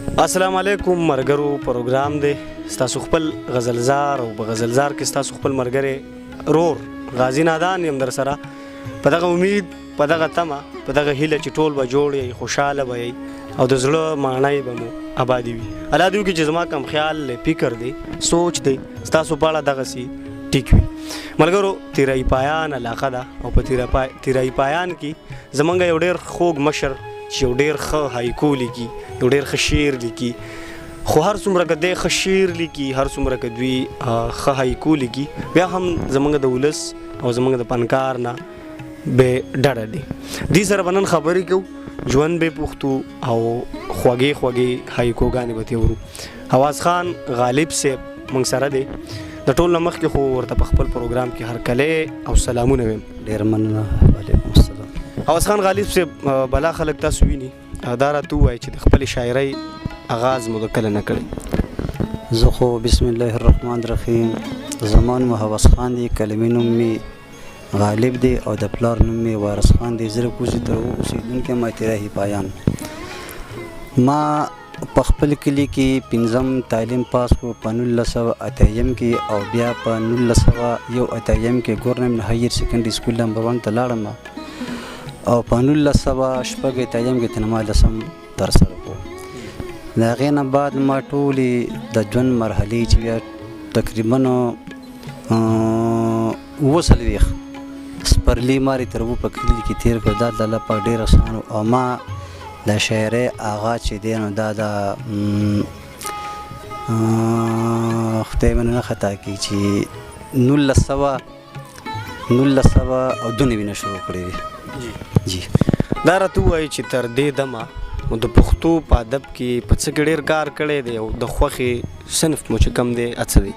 السلام علیکم مرګرو پروګرام دی ستاسو خپل غزلزار او په غزلزار کې ستاسو خپل مرګره رور غازی نادان یم در سره په دغه امید په دغه تمه په دغه هیله چې ټول به جوړ یې خوشحاله به یې او د زړه معنی به مو آبادي وي الله دې وکړي چې زما کم خیال فکر دی سوچ دی ستاسو په اړه دغسې ټیک وي ملګرو تیرای پایان علاقه ده او په تیرای پایان کې زمونږ یو ډېر خوږ مشر چې یو ډېر ښه هایکو لیکي یو ډېر ښه شعر لیکي خو هر څومره که دی ښه شعر لیکي هر څومره که دوی ښه هایکو لیکي بیا هم زمونږ د ولس او زمونږ د فنکار نه به ډډه دی دې سره به نن خبرې کوو ژوند به پوښتو او خوږې خوږې هایکوګانې به تېورو ewaz خان غالب صاحب موږ سره دی د ټول نه مخکې خو ورته په خپل پروګرام کې هرکلی او سلامونه ویم ډېر مننه وعلیکم السلام ewaz خان غالب صاحب بلا خلک تاسو ویني دا راته ووایي چې د خپلې شاعرۍ آغاز مو د کله نه کړی زه خو بسم الله الرحمن الرحیم زما نوم ewaz خان دی کلمې نوم مې غالب دی او د پلار نوم مې وارث خان دی زه کوزي تر اوسېدونکی ما تیرای پایان ما په خپل کلي کې پنځم تعلیم پاس کو په 1988 کې او بیا په 1981 کې ګورنمنټ هایر سیکنډري سکول نمبر 1 ته لاړم او په 1988 کې تنما لسم ترسره کړو د هغې نه بعد ما ټولې د ژوند مرحلې چې بیا تقریبا 40 سپرلي ماري تر اوبو په کلي کې تېر کړ دا د الله پاک ډېر اسان او ما د شاعرۍ آغاز چې دی نو دا د خدای به نه خطا کړي چې 1992 نه شروع کړی دی جی دا راته ووایي چې تر دې دمه نو د پښتو په ادب کې په څه کې ډېر کار کړی دی او د خوښې صنف مو چې کم دی څه دی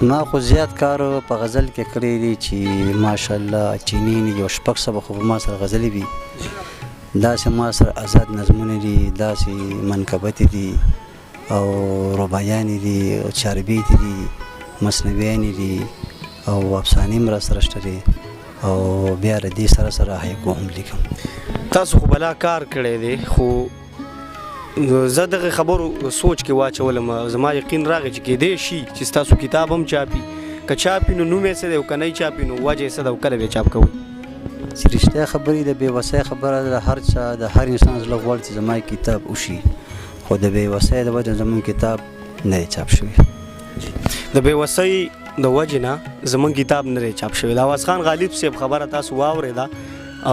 ما خو زیات کار په غزل کې کړی دی چې ماشاءالله چینین یو شپږ سبه خو ما سره غزلې وي داسې ما سره آزاد نظمونه دي داسې منقبتې دي او رباعیانې دي او چاربیتې دي مثنویانې دي او افسانې هم راسره شته دي او بیا د دې سره سره هایکو هم لیکم تاسو خو بلا کار کړی دی خو زه دغه خبرو سوچ کې واچولم زما یقین راغی چې کیدای شي چې ستاسو کتاب هم چاپي که چاپي نو نوم یې څه دی او که نه چاپي نو وجه یې څه ده او کله به چاپ کوئ چې رښتیا خبرې د بېوسۍ خبره ده هر چا د هر انسان زړه غواړي چې زما کتاب وشي خو د بېوسۍ د وجې زموږ کتاب نه دی چاپ شوی د بېوسۍ د وجې نه زموږ کتاب نه دی چاپ شوی د ewaz خان غالب صاحب خبره تاسو واورېده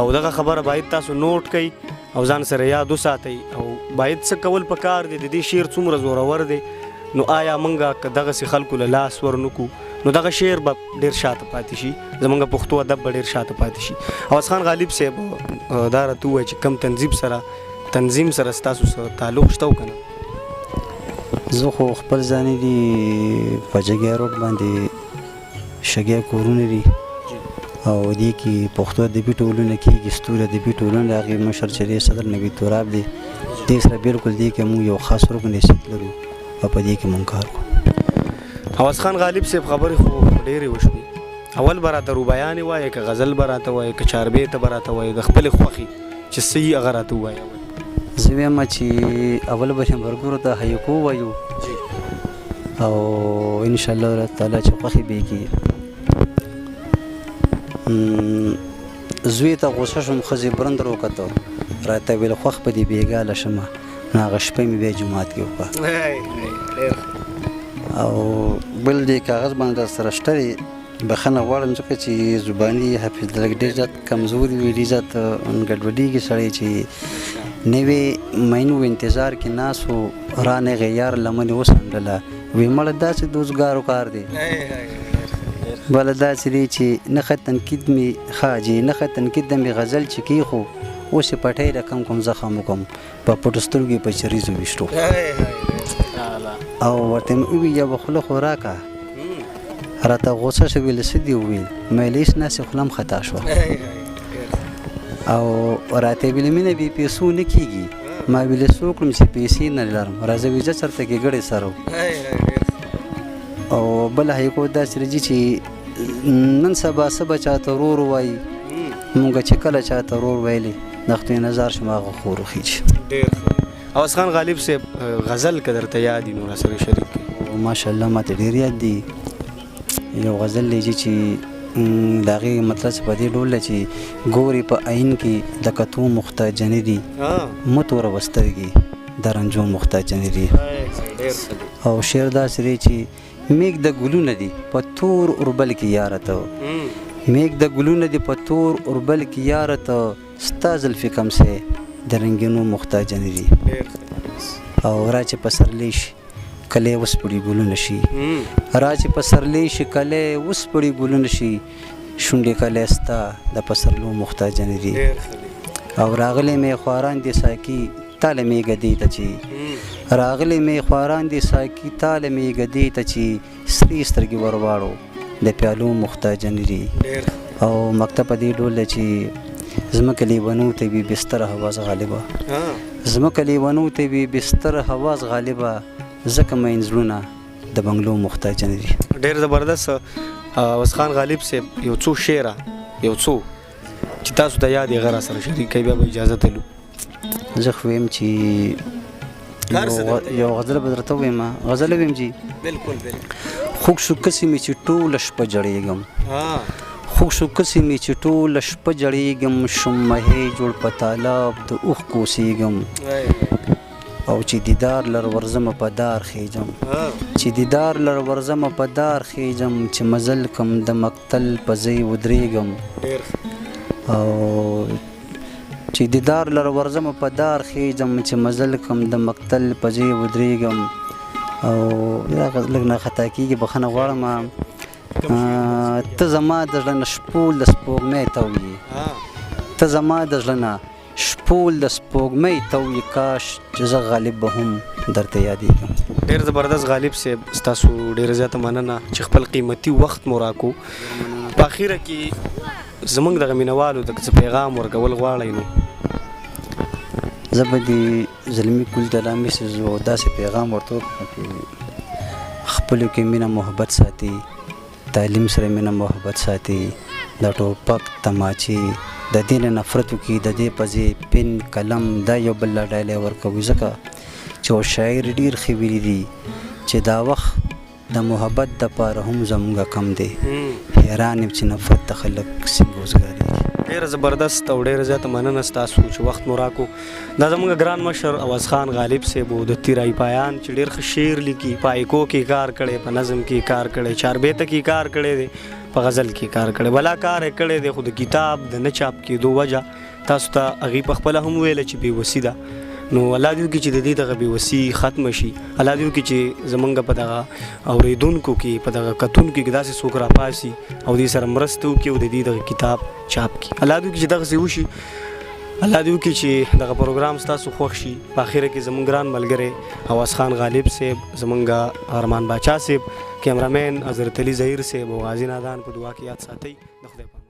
او دغه خبره باید تاسو نوٹ کړئ او ځان سره یاد وساتئ او باید څه کول پکار دی د دې شعر څومره زورور دی نو آیا موږ که دغسې خلکو له لاس ورنکو نو دغه شعر به ډېر شاته پاتې شي زموږ پښتو ادب به ډېر شاته پاتې شي ewaz خان غالب صاحب دا راته ووایي چې کم تنظیم سره ستاسو سره تعلق شته او که نه زه خو خپل ځانې دي په جګیا روډ باندې شګیا کورونه دي او دې کې پښتو ادبي ټولنه کېږي ستوري ادبي ټولنه د هغې مشر چې دی صدر نوید تراب دی دې سره بلکل دې کې موږ یو خاص رکن حیثیت لرو او په دې کې موږ کار کوو ewaz خان غالب صاحب خبرې خو ډېرې وشوې اول به راته رباعیانې وایې که غزل به راته وایې که چاربیته به راته وایې د خپلې خوښې چې څه یي هغه راته ووایه زه وایم چې اول به مرګرو ته هایکو وایو او انشاءالله تعالی چې خوښې به یې کېږي زوی ته غوسه شوم ښځې برند راوکته راته ویل خوښ په دې بېګاله شمه نو هغه شپه مې بیا جومات کې وکړه او بل دې کاغذ باندې راسره شته دی بخښنه غواړم ځکه چې زباني حافظ لږ ډېر زیات کمزوري وي ډېر زیات ګډوډېږي سړی چې نوې مینو انتظار کې ناست و رانغې یار لمنې وسنډله وی مړه داسې دوزګارو کار دی بله داسې دی چې نښه تنقید مې خاجي نښه تنقید د مې غزل چې کېښو اوس یې پټۍ رقم کوم زخم وکړم په پټو سترګو یې په چریزو ویشتو او ورته مې وویل یوه خوله خو راکړه راته غوسه شو ویل څه دې وویل مې ویل هېڅ ناسې خوله هم خطا شوه او راته ویل مینه بې پیسو نه کېږي ما ویل څه وکړم چې پیسې نه لرم راځه ویزه چېرته کې ګړې سره او بله هایکو داسې راځي چې نن سبا څه به چاته ورور ووایي مونږ چې کله چاته ورور ویلې د خدای نظر شم هغه خور وخیږي عوض خان غالب صاحب غزل که درته یاد وي نو راسره شریک کړي. ماشاءالله ماته ډېر یاد دي. یو غزل لیکي چې د هغې مطلب چې په دې ډول دی چې ګورې په عین کې د کتو محتاجنې دي مه توره وسترګې د رنجو محتاجنې دي. او شعر داسې دی چې میږ د ګلونه دي په تور اوربل کې یاره ته میږ د ګلونه دي په تور اوربل کې یاره ته ستا زلفې کمسې د رنګینو محتاجنې دي. او را چې پسرلی شي کلی وسپړي ګلونه شي را چې پسرلی شي کلی وسپړي ګلونه شي شونډې کلی ستا د پسرلو محتاجنې دي. او راغلی مې خواران دي ساقي تاله مې ګدې ته چې راغلی مې خواران دي ساقي تاله مې ګدې ته چې سرې سترګې ورواړو د پیالو محتاجنې دي. او مکتب په دې ډول دی چې زمکه لیونو ته وي بستر حواس غالبه زمکه لیونو ته وي بستر حواس غالبه ځکه مین زړونه د بنګلو محتاجنې دي. ډېر زبردست عوض خان غالب صاحب یو څو شعره یو څو چې تاسو ته یاد یې هغه راسره شریک کړئ بیا به اجازه تلو. زه خو ویم چې یو غزل به درته ووایم غزل ویم چې بالکل خوږ شو کسې مې چې ټوله شپه جړېږم خوږ شو کسې مې چې ټوله شپه جړېږم شم مهې جوړ په تالاب د اوښکو اوسېږم او چې دیدار لر ورځمه په دار خیجم چې دیدار لر ورځمه په دار خیجم چې مزل کم د مقتل په ځای ودرېږم او چې دیدار لر ورځمه په دار خیجم چې مزل کم د مقتل په ځای ودرېږم. او دا لږ نه خطا کېږي بخښنه غواړم ته زما د زړه نه شپول د سپوږمۍ ته وي ته زما د زړه نه شپول د سپوږمۍ ته وي کاش چې زه غالب به هم درته یادېږم. ډېر زبردست غالب صاحب ستاسو ډېره زیاته مننه چې خپل قیمتي وخت مو راکو. په اخیره کې زموږ دغه مینهوالو ته څه پیغام ورکول غواړئ نو زه به د زلمي کل د رامیسز او داسې پیغام ورته وکړم چې خپلو کې مینه محبت ساتي تعلیم سره مینه محبت ساتي د ټوپک تماچې د دې نه نفرت وکړي د دې په ځای پن قلم دا یو بل له ډایلی ورکوي ځکه چې یو شاعر ډېر ښه ویلي دي چې دا وخت د محبت دپاره هم زموږ کم دی حیران یم چې نفرت ته خلک څنګه وزګارېږي. ډېره زبردست او ډېره زیاته مننه ستاسو چې وخت مو راکو. دا زموږ ګران مشر عوض خان غالب صاحب و د تیرای پایان چې ډېر ښه شعر لیکي په ایکو کې کار کړی په نظم کې کار کړی چاربیته کې کار کړی دی په غزل کې کار کړی بلا کار یې کړی دی خو د کتاب د نه چاپ کېدو وجه تاسو ته هغې په خپله هم ویله چې بېوسي ده نو الله دې وکړي چې د دې دغه بېوسي ختمه شي. الله دې وکړي چې زمونږ په دغه اورېدونکو کې په دغه کتونکو کې داسې څوک راپاسي او دې سره مرسته وکړي او د دې دغه کتاب چاپ کړي. الله دې وکړي چې دغسې وشي. الله دې وکړي چې دغه پروګرام ستاسو خوښ شي. په اخره کې زموږ ګران ملګری عوض خان غالب صاحب زمونږ ارمان باچا صاحب کیمرامین حضرت علي ظهیر صاحب او غازي نادان په دعا کې یاد ساتئ. د خدای